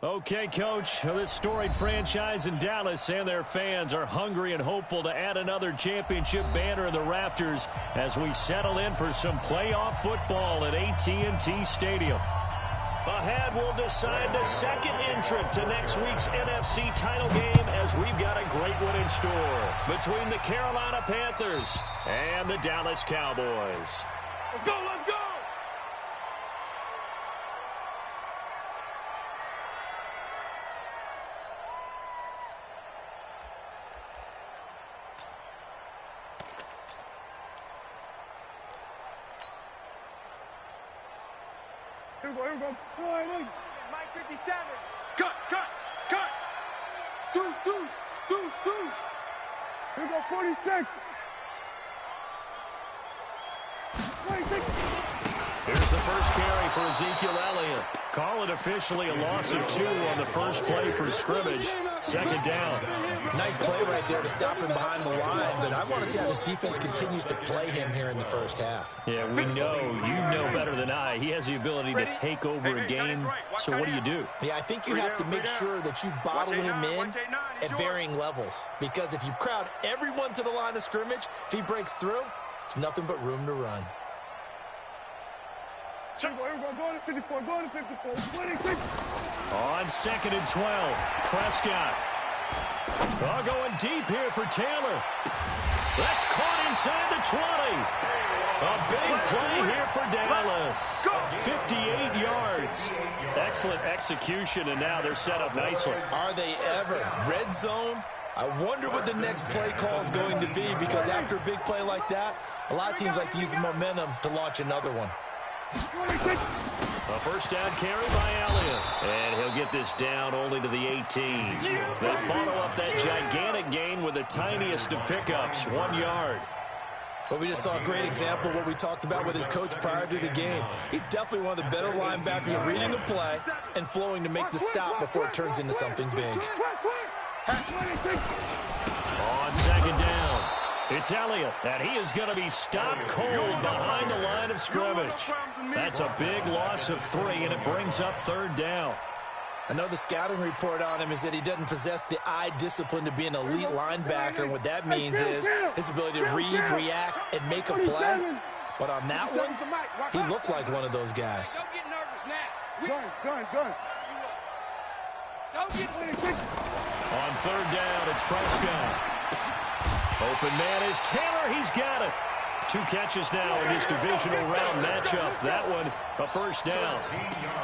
Okay, Coach, this storied franchise in Dallas and their fans are hungry and hopeful to add another championship banner in the rafters as we settle in for some playoff football at AT&T Stadium. Ahead, we'll decide the second entrant to next week's NFC title game as we've got a great one in store between the Carolina Panthers and the Dallas Cowboys. Let's go, let's go! Here we go. All right, look. Mike 57. Cut. Deuce. Here we go, 46. 26. Here's the first carry for Ezekiel Elliott. Call it officially a loss of 2 on the first play from scrimmage. Second down. Nice play right there to stop him behind the line, but I want to see how this defense continues to play him here in the first half. Yeah, we know, you know better than I. He has the ability to take over a game, so what do? Yeah, I think you have to make sure that you bottle him in at varying levels, because if you crowd everyone to the line of scrimmage, if he breaks through, it's nothing but room to run. Here we go, going to 54, 26. On 2nd and 12, Prescott. Going deep here for Taylor. That's caught inside the 20. A big play here for Dallas. 58 yards. Excellent execution, and now they're set up nicely. Are they ever? Red zone? I wonder what the next play call is going to be, because after a big play like that, a lot of teams like to use the momentum to launch another one. A first down carry by Elliott. And he'll get this down only to the 18. They follow up that gigantic gain with the tiniest of pickups, 1 yard. But we just saw a great example of what we talked about with his coach prior to the game. He's definitely one of the better linebackers at reading the play and flowing to make the stop before it turns into something big. On second down, it's Elliott, and he is going to be stopped cold behind the line of scrimmage. That's a big loss of 3, and it brings up third down. I know the scouting report on him is that he doesn't possess the eye discipline to be an elite linebacker, and what that means is his ability to read, react, and make a play. But on that one, he looked like one of those guys. Don't get nervous now. Gun. Don't get nervous. On third down, it's Prescott. Open man is Taylor. He's got it. 2 catches now in this divisional round matchup. That one, a first down.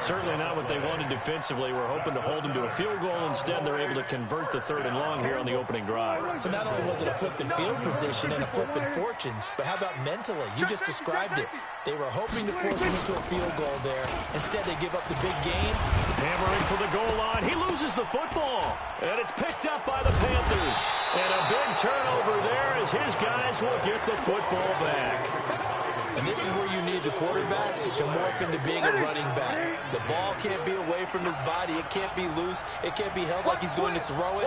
Certainly not what they wanted defensively. We're hoping to hold them to a field goal. Instead, they're able to convert the 3rd and long here on the opening drive. So not only was it a flipping field position and a flipping fortunes, but how about mentally? You just described it. They were hoping to force him into a field goal there. Instead, they give up the big gain. Hammering for the goal line. He loses the football. And it's picked up by the Panthers. And a big turnover there as his guys will get the football back. And this is where you need the quarterback to morph into being a running back. The ball can't be away from his body. It can't be loose. It can't be held like he's going to throw it.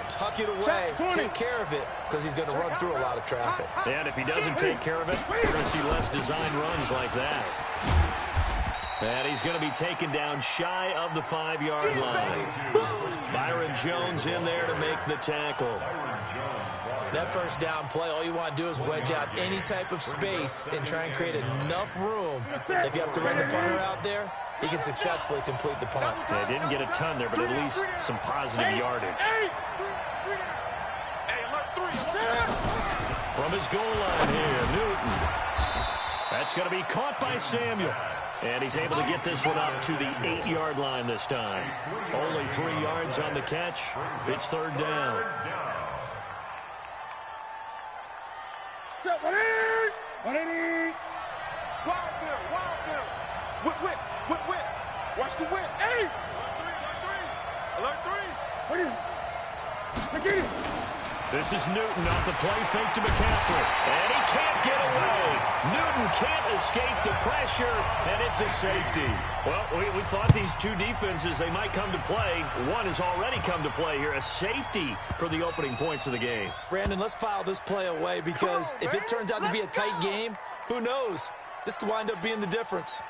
Tuck it away. Take care of it, because he's going to run through a lot of traffic. And if he doesn't take care of it, we're going to see less designed runs like that. And he's going to be taken down shy of the 5-yard line. Byron Jones in there to make the tackle. That first down play, all you want to do is wedge out any type of space and try and create enough room. If you have to run the punter out there, he can successfully complete the punt. Yeah, didn't get a ton there, but at least some positive yardage. From his goal line here, Newton. That's going to be caught by Samuel. And he's able to get this one up to the 8-yard line this time. Only 3 yards on the catch. It's third down. What it is? Wild Bill. Whip. Watch the whip. Hey! Alert 3. What is it? Look at it. This is Newton off the play fake to McCaffrey. And he can't get away. Newton can't escape the pressure, and it's a safety. Well, we thought these 2 defenses, they might come to play. One has already come to play here, a safety for the opening points of the game. Brandon, let's file this play away, because if it turns out to be a tight game, who knows? This could wind up being the difference.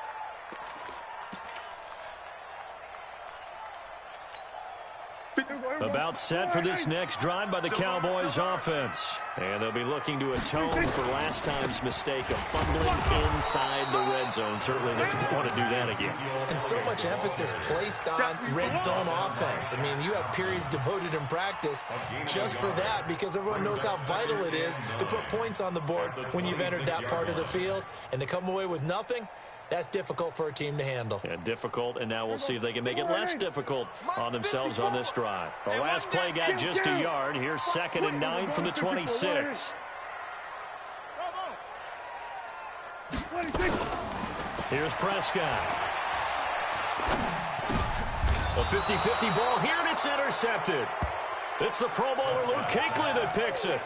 About set for this next drive by the Cowboys offense. And they'll be looking to atone for last time's mistake of fumbling inside the red zone. Certainly they don't want to do that again. And so much emphasis placed on red zone offense. I mean, you have periods devoted in practice just for that because everyone knows how vital it is to put points on the board when you've entered that part of the field. And to come away with nothing, that's difficult for a team to handle. And difficult, and now we'll see if they can make it less difficult on themselves on this drive. The last play got just a yard. Here's 2nd and 9 from the 26. Here's Prescott. A 50-50 ball here, and it's intercepted. It's the Pro Bowler Luke Kuechly that picks it.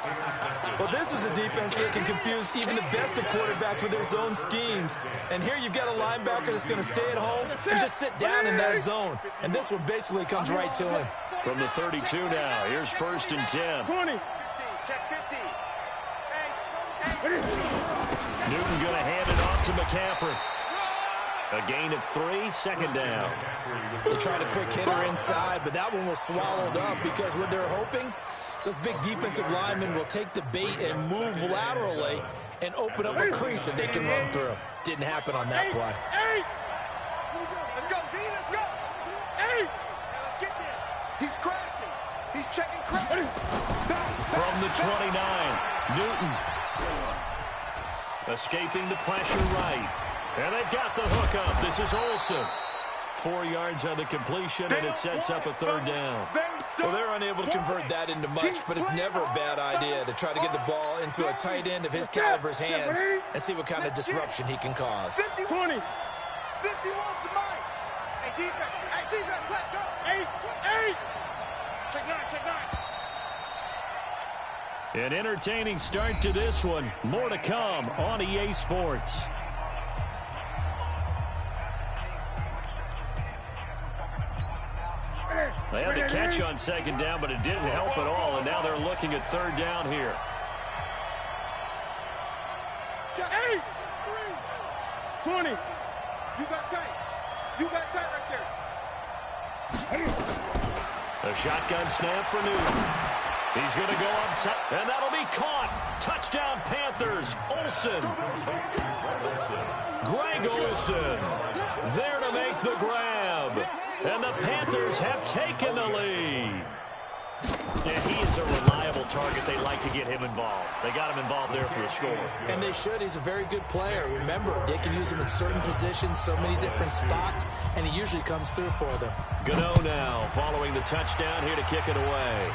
Well, this is a defense that can confuse even the best of quarterbacks with their zone schemes. And here you've got a linebacker that's going to stay at home and just sit down in that zone. And this one basically comes right to him. From the 32 now, here's 1st and 10. 20. Check 50. Newton going to hand it off to McCaffrey. A gain of 3, 2nd down. They tried a quick hitter inside, but that one was swallowed up because what they're hoping, those big defensive linemen will take the bait and move laterally and open up a crease that they can run through. Didn't happen on that play. Let's go, D, let's go. Let's get there. He's crashing. He's checking crash. From the 29, Newton. Escaping the pressure right. And they've got the hook up. This is Olsen. 4 yards on the completion, and it sets up a 3rd down. Well, they're unable to convert that into much, but it's never a bad idea to try to get the ball into a tight end of his caliber's hands and see what kind of disruption he can cause. 50, 20. 51 to Mike. Hey, defense, let's go. 8. Check 9, check 9. An entertaining start to this one. More to come on EA Sports. They had the catch on 2nd down, but it didn't help at all, and now they're looking at 3rd down here. 8, 3, 20. You got tight. You got tight right there. A shotgun snap for Newton. He's going to go up top, and that'll be caught. Touchdown, Panthers. Olsen. Greg Olsen there to make the grab. And the Panthers have taken the lead. Yeah, he is a reliable target. They like to get him involved. They got him involved there for a score. And they should. He's a very good player. Remember, they can use him in certain positions, so many different spots, and he usually comes through for them. Gano now following the touchdown here to kick it away.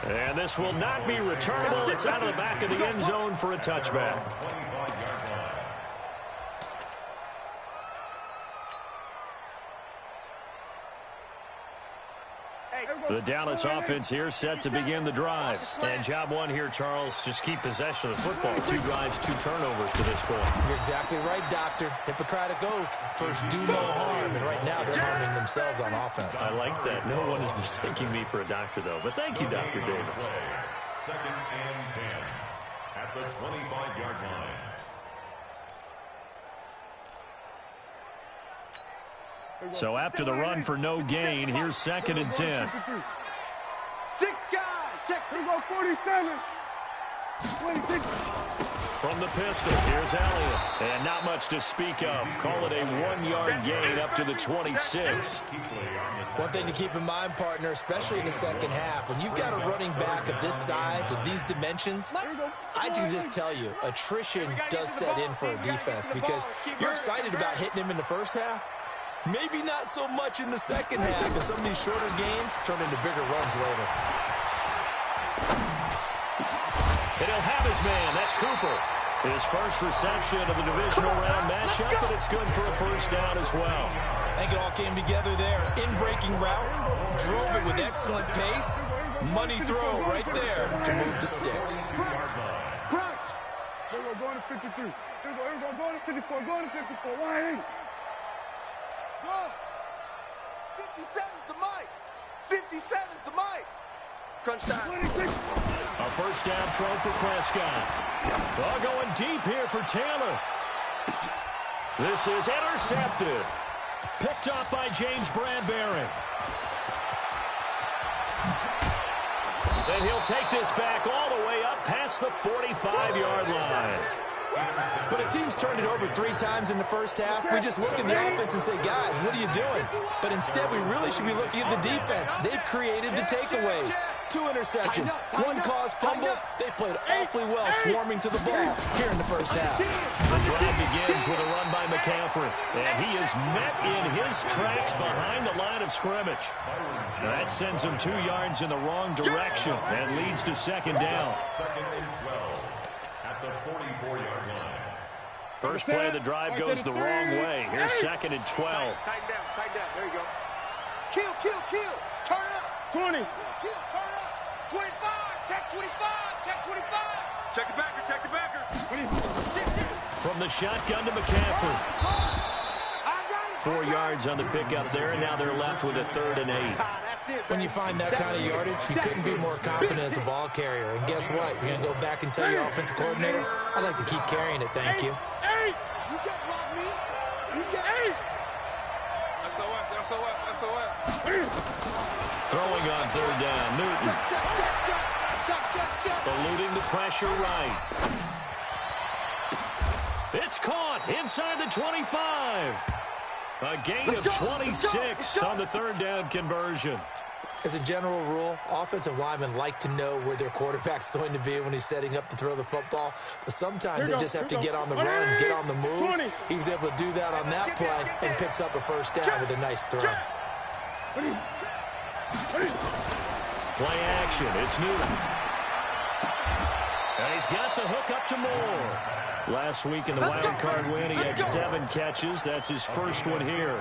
And this will not be returnable. It's out of the back of the end zone for a touchback. The Dallas offense here set to begin the drive. And job one here, Charles, just keep possession of the football. 2 drives, 2 turnovers to this point. You're exactly right, Doctor. Hippocratic oath. First, do no harm. And right now, they're harming themselves on offense. I like that. No one is mistaking me for a doctor, though. But thank you, Dr. Davis. 2nd and 10 at the 25-yard line. So after the run for no gain, here's 2nd and 10. 6 guys. Check. Here go 47. 26. From the pistol, here's Elliott. And not much to speak of. Call it a 1-yard gain up to the 26. One thing to keep in mind, partner, especially in the second half, when you've got a running back of this size, of these dimensions, I can just tell you, attrition does set in for a defense because you're excited about hitting him in the first half. Maybe not so much in the second half, and some of these shorter gains turn into bigger runs later. And he'll have his man. That's Cooper. His first reception of the divisional round matchup, but it's good for a 1st down as well. I think it all came together there. In-breaking route, drove it with excellent pace. Money throw right there to move the sticks. Crunch. Here we go, going to 53. Here we go, going to 54, going to 54. 180. 57's the mic. 57's the mic. Crunch time. A 1st down throw for Prescott. Well, going deep here for Taylor. This is intercepted. Picked up by James Bradbury. And he'll take this back all the way up past the 45-yard line. When a team's turned it over 3 times in the first half, we just look at the offense and say, guys, what are you doing? But instead, we really should be looking at the defense. They've created the takeaways. 2 interceptions, 1 caused fumble. They played awfully well swarming to the ball here in the first half. The drive begins with a run by McCaffrey, and he is met in his tracks behind the line of scrimmage. That sends him 2 yards in the wrong direction and leads to second down. Second and 12 at the 44-yard line. First play of the drive goes the wrong way. Here's second and 12. Tighten down. There you go. Kill. Turn up. 20. Kill, turn up. 25. Check 25. Check 25. Check the backer. From the shotgun to McCaffrey. 4 yards on the pickup there, and now they're left with a 3rd and 8. When you find that kind of yardage, you couldn't be more confident as a ball carrier. And guess what? You're going to go back and tell your offensive coordinator, I'd like to keep carrying it, thank you. You get block me. You get SOS. Throwing on 3rd down, Newton. Check. Eluding the pressure right. It's caught inside the 25. A gain of 26 on the 3rd down conversion. As a general rule, offensive linemen like to know where their quarterback's going to be when he's setting up to throw the football. But sometimes they just have to get on the run, get on the move. He was able to do that on that play and picks up a 1st down with a nice throw. Play action. It's Newton. And he's got the hook up to Moore. Last week in the wild card win, he had 7 catches. That's his first one here.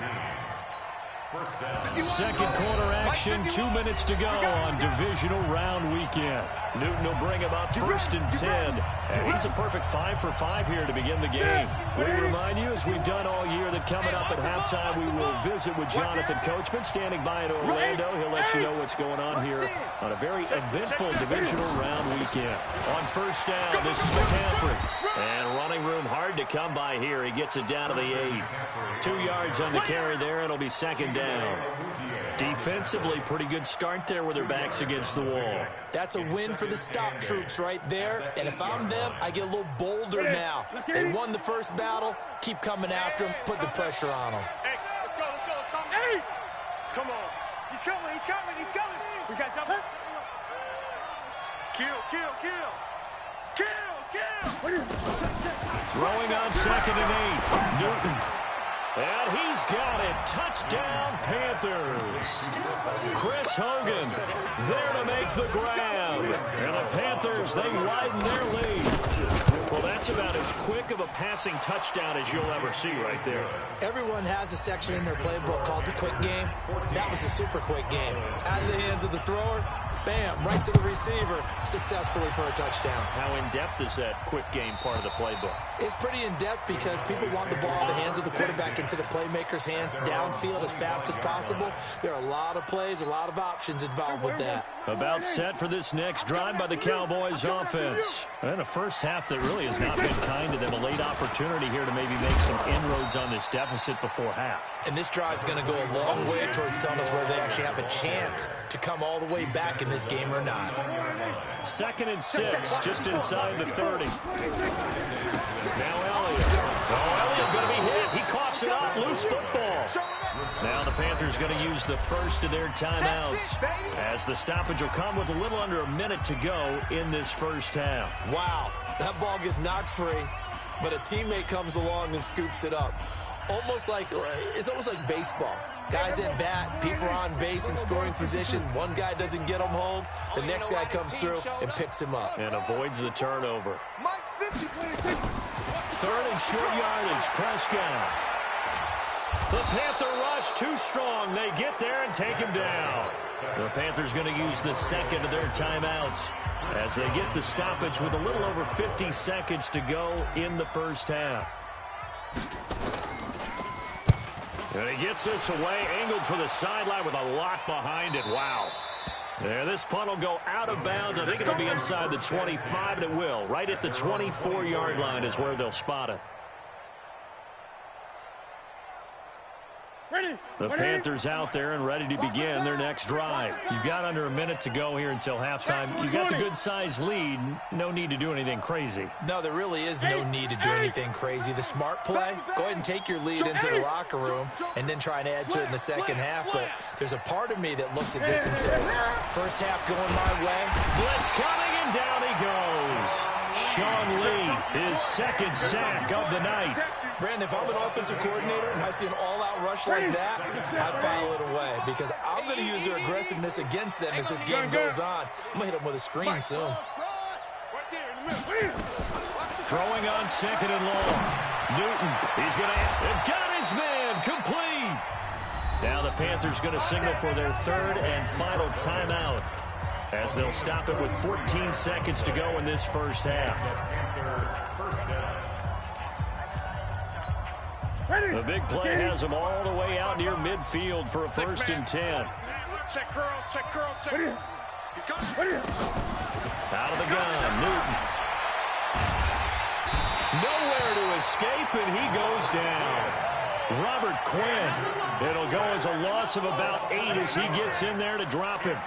Second quarter action, 2 minutes to go on divisional round weekend. Newton will bring him up 1st and 10. And he's a perfect 5 for 5 here to begin the game. We remind you, as we've done all year, that coming up at halftime, we will visit with Jonathan Coachman standing by in Orlando. He'll let you know what's going on here on a very eventful divisional round weekend. On 1st down, this is McCaffrey. And running room hard to come by here. He gets it down to the 8. 2 yards on the carry there. It'll be second down. Defensively, pretty good start there with their backs against the wall. That's a win for the stop troops right there. And if I'm them, I get a little bolder now. They won the first battle. Keep coming after them. Put the pressure on them. Hey, let's go. Hey! Come on. He's coming. We got double. Kill. Throwing on 2nd and 8. Newton. And he's got it. Touchdown, Panthers. Chris Hogan there to make the grab. And the Panthers, they widen their lead. Well, that's about as quick of a passing touchdown as you'll ever see right there. Everyone has a section in their playbook called the quick game. That was a super quick game. Out of the hands of the thrower, bam, right to the receiver, successfully for a touchdown. How in-depth is that quick game part of the playbook? It's pretty in-depth because people want the ball in the hands of the quarterback into the playmaker's hands downfield as fast as possible. There are a lot of plays, a lot of options involved with that. About set for this next drive by the Cowboys offense. And a first half that really has not been kind to them. A late opportunity here to maybe make some inroads on this deficit before half. And this drive's going to go a long way towards telling us whether they actually have a chance to come all the way back in this game or not. 2nd and 6, just inside the 30. Now Elliott. Elliott going to be hit. He coughs it up. Loose football. Now the Panthers going to use the first of their timeouts as the stoppage will come with a little under a minute to go in this first half. Wow, that ball gets knocked free, but a teammate comes along and scoops it up. It's almost like baseball. Guys at bat, people are on base in scoring position. One guy doesn't get him home. The next guy comes through and picks him up. And avoids the turnover. 3rd and short yardage, Prescott. The Panther rush too strong. They get there and take him down. The Panthers going to use the second of their timeouts as they get the stoppage with a little over 50 seconds to go in the first half. And he gets this away, angled for the sideline with a lot behind it. Wow. There, this punt will go out of bounds. I think it'll be inside the 25, and it will. Right at the 24-yard line is where they'll spot it. Ready. The Panthers out there and ready to begin their next drive. You've got under a minute to go here until halftime. You've got the good-sized lead. No need to do anything crazy. No, there really is no need to do anything crazy. The smart play, go ahead and take your lead into the locker room and then try and add to it in the second half. But there's a part of me that looks at this and says, first half going my way. Blitz coming, and down he goes. Sean Lee, his second sack of the night. Brandon, if I'm an offensive coordinator and I see an all-out rush like that, I file it away because I'm going to use their aggressiveness against them as this game goes on. I'm going to hit them with a screen soon. Throwing on second and long. Newton, he's going to have got his man complete. Now the Panthers going to signal for their third and final timeout as they'll stop it with 14 seconds to go in this first half. The big play has them all the way out near midfield for a first and 10. Check curls, check curls, check. He's got it. Out of the gun, Newton. Nowhere to escape, and he goes down. Robert Quinn. It'll go as a loss of about 8 as he gets in there to drop him.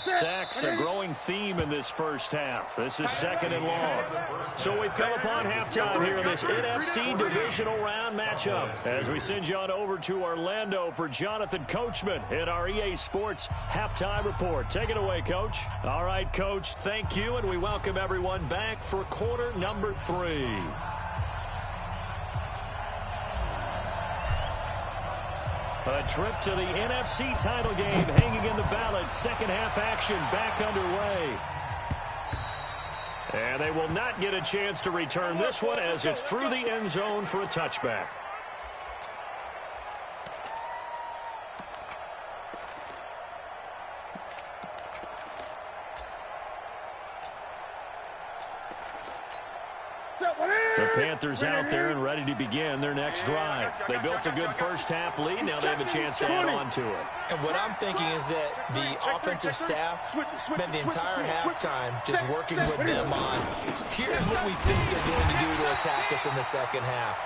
Sacks, a growing theme in this first half. This is second and long. So we've come upon halftime here in this NFC divisional round matchup as we send you on over to Orlando for Jonathan Coachman in our EA Sports halftime report. Take it away, Coach. All right, Coach, thank you, and we welcome everyone back for quarter number 3. A trip to the NFC title game hanging in the balance. Second half action back underway. And they will not get a chance to return this one as it's through the end zone for a touchback. The Panthers out there and ready to begin their next drive. They built a good first half lead. Now they have a chance to add on to it. And what I'm thinking is that the offensive staff spent the entire halftime just working with them on, here's what we think they're going to do to attack us in the second half.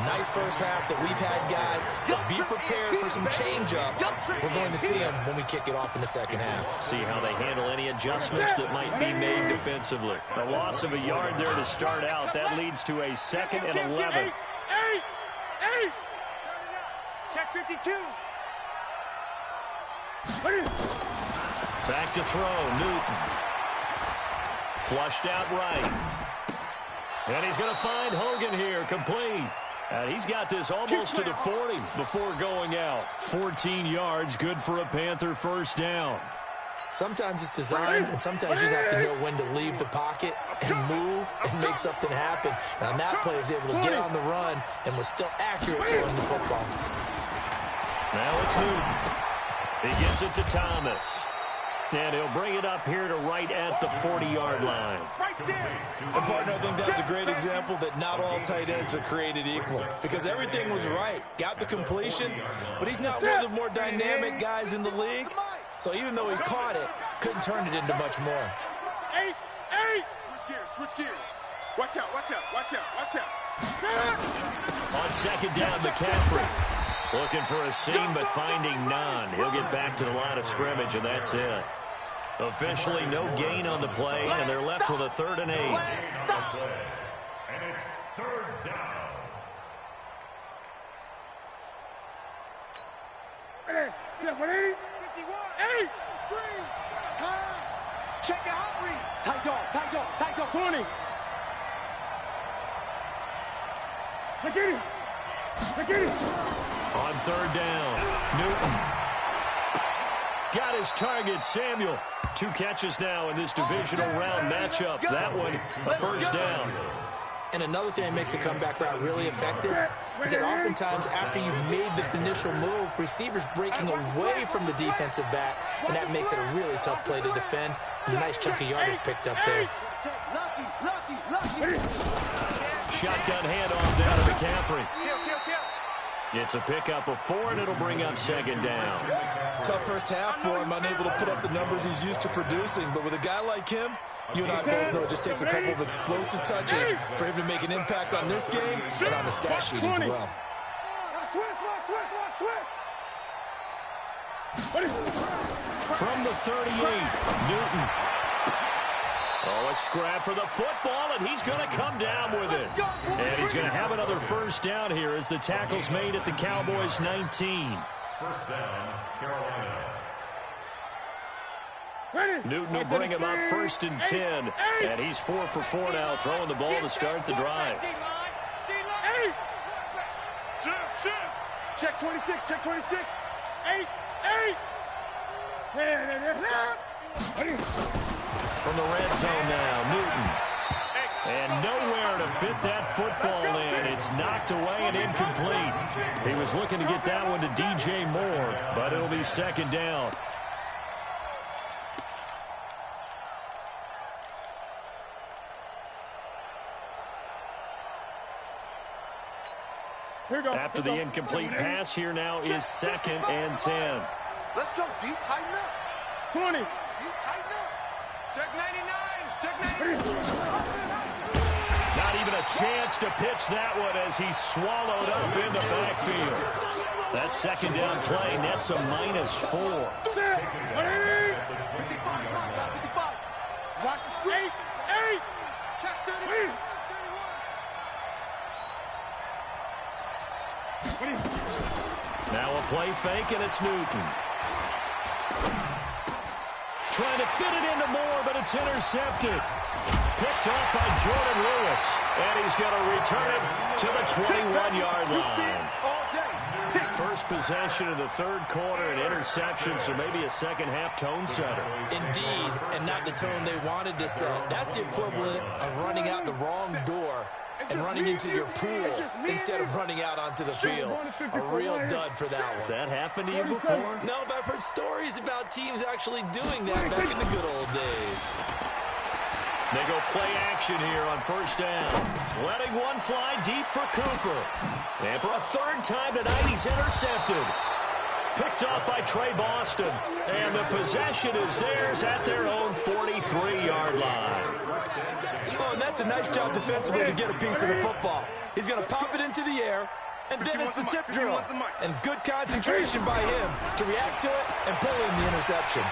Nice first half that we've had, guys, but be prepared for some change-ups. We're going to see them when we kick it off in the second half. See how they handle any adjustments that might be made defensively. A loss of a yard there to start out. That leads to a second and 11. Check 52. Back to throw, Newton. Flushed out right. And he's going to find Hogan here, complete. And he's got this almost to the 40 before going out. 14 yards, good for a Panther first down. Sometimes it's designed, and sometimes you just have to know when to leave the pocket and move and make something happen. And on that play, he was able to get on the run and was still accurate throwing the football. Now it's Newton. He gets it to Thomas. And he'll bring it up here to right at the 40-yard line. And, partner, I think that's a great example that not all tight ends are created equal because everything was right. Got the completion, but he's not one of the more dynamic guys in the league. So even though he caught it, couldn't turn it into much more. Hey! Switch gears. Watch out. On second down, McCaffrey. Looking for a seam, but finding none. He'll get back to the line of scrimmage, and that's it. Officially no gain on the play, and they're left with a 3rd and 8. And it's 3rd down. Ready? 51. 8. Screen. Pass. Check it out. Tight dog. 20. Look at him. On 3rd down, Newton. Got his target, Samuel. 2 catches now in this divisional round matchup. That one, a first down. And another thing that makes the comeback route really effective is that oftentimes after you've made the initial move, receivers breaking away from the defensive back, and that makes it a really tough play to defend. A nice chunk of yardage picked up there. Shotgun handoff down to McCaffrey. It's a pickup of 4, and it'll bring up second down. Tough first half for him, unable to put up the numbers he's used to producing. But with a guy like him, you and I both know it just takes a couple of explosive touches for him to make an impact on this game and on the stat sheet as well. From the 38, Newton. Oh, a scrap for the football, and he's going to come down with it. And he's going to have another first down here as the tackle's made at the Cowboys' 19. First down, Carolina. Newton will bring him up 1st and 10. And he's 4 for 4 now, throwing the ball to start the drive. Check 26, check 26. 8. From the red zone now, Newton. And nowhere to fit that football in. It's knocked away and incomplete. He was looking to get that one to DJ Moore, but it'll be second down. After the incomplete pass, here now is 2nd and 10. Let's go, D. Tighten up. 20. D. Tighten up. Check 99. Check 99. Not even a chance to pitch that one as he's swallowed up in the backfield. That second down play nets a -4. 55. Watch the screen. 8. Check 30. Now a play fake, and it's Newton. Trying to fit it into Moore, but it's intercepted. Picked off by Jordan Lewis. And he's going to return it to the 21-yard line. First possession of the third quarter, an interception, so maybe a second-half tone setter. Indeed, and not the tone they wanted to set. That's the equivalent of running out the wrong door and running into your pool instead of running out onto the field. A real dud for that one. Has that happened to you before? No, but I've heard stories about teams actually doing that back in the good old days. They go play action here on first down. Letting one fly deep for Cooper. And for a third time tonight, he's intercepted. Picked off by Trey Boston. And the possession is theirs at their own 43-yard line. Oh, and that's a nice job defensively to get a piece of the football. He's going to pop it into the air, and then it's the tip drill. And good concentration by him to react to it and pull in the interception.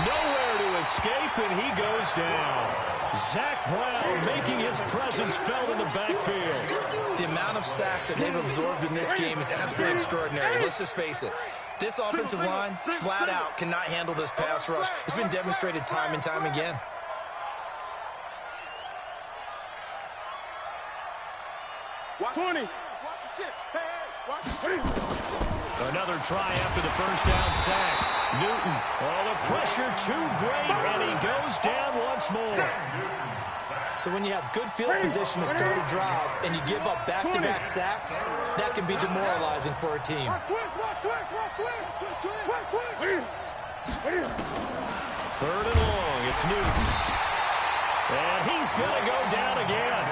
Nowhere to escape, and he goes down. Zach Brown making his presence felt in the backfield. The amount of sacks that they've absorbed in this game is absolutely extraordinary. Let's just face it. This offensive line, flat out, cannot handle this pass rush. It's been demonstrated time and time again. Watch 20. Watch the shit. Hey, watch the shit. Another try after the first down sack. Newton. Oh, the pressure too great, and he goes down once more. So when you have good field position to start a drive and you give up back-to-back sacks, that can be demoralizing for a team. Third and long, it's Newton. And he's going to go down again.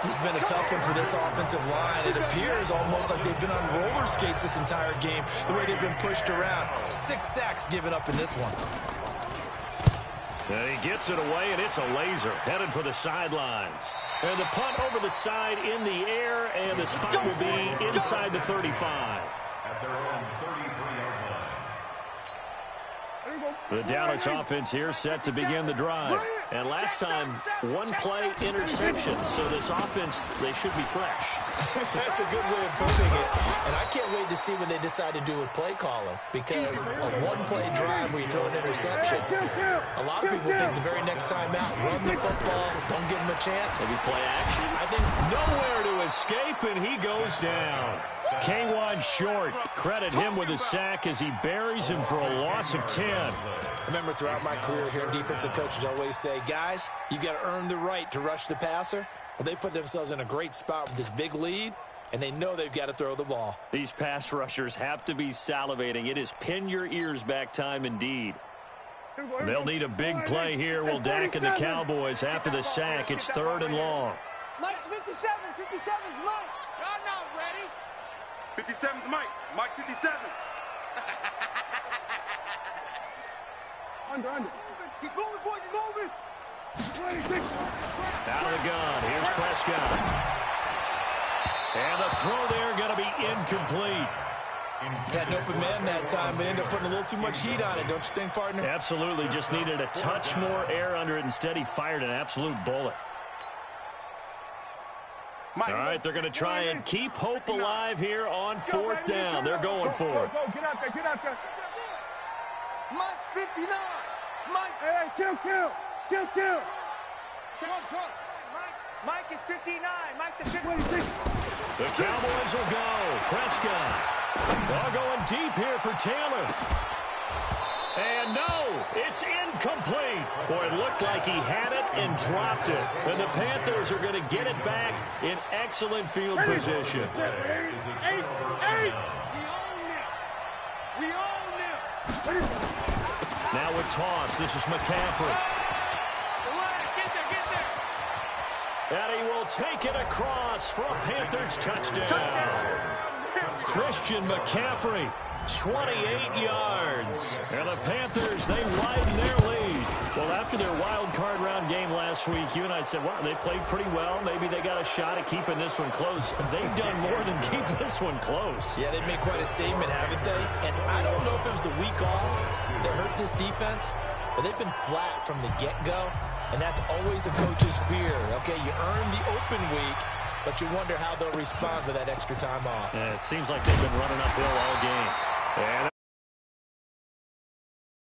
This has been a tough one for this offensive line. It appears almost like they've been on roller skates this entire game, the way they've been pushed around. 6 sacks given up in this one. And he gets it away, and it's a laser headed for the sidelines. And the punt over the side in the air, and the spot will be inside the 35. At their own 33-yard line. The Dallas offense here set to begin the drive. And last time, one play interception. So this offense, they should be fresh. That's a good way of putting it. And I can't wait to see what they decide to do with play calling. Because a one-play drive where you throw an interception, a lot of people think the very next time out, run the football, don't give them a chance. Maybe play action. I think nowhere to escape, and he goes down. K1 Short, credit him with a sack as he buries him for a loss of 10. I remember throughout my career hearing defensive coaches always say, guys, you got to earn the right to rush the passer. Well, they put themselves in a great spot with this big lead, and they know they've got to throw the ball. These pass rushers have to be salivating. It is pin your ears back time indeed. They'll need a big play here. Will Dak and the Cowboys after the sack. It's third and long. Mike's 57. 57's Mike. Y'all not ready. 57's Mike. Mike 57. Under. He's moving, boys. He's moving. Out of the gun. Here's Prescott. And the throw there going to be incomplete. Had an open man that time, but ended up putting a little too much heat on it, don't you think, partner? Absolutely. Just needed a touch more air under it. Instead, he fired an absolute bullet. All right, they're going to try and keep hope alive here on 4th down. They're going for it. Go, get out there. Mike's 59. Mike. Hey, kill. Truck. Mike is 59. Mike the 59. The Cowboys will go. Prescott. Ball going deep here for Taylor. And no, it's incomplete. Boy, it looked like he had it and dropped it. And the Panthers are going to get it back in excellent field position. Eight. We own them. Now a toss. This is McCaffrey. And he will take it across for a Panthers touchdown. Christian McCaffrey, 28 yards. And the Panthers, they widen their lead. Well, after their wild card round game last week, you and I said, wow, they played pretty well. Maybe they got a shot at keeping this one close. They've done more than keep this one close. Yeah, they've made quite a statement, haven't they? And I don't know if it was the week off that hurt this defense, but they've been flat from the get-go. And that's always a coach's fear. Okay, you earn the open week, but you wonder how they'll respond with that extra time off. Yeah, it seems like they've been running uphill all game. And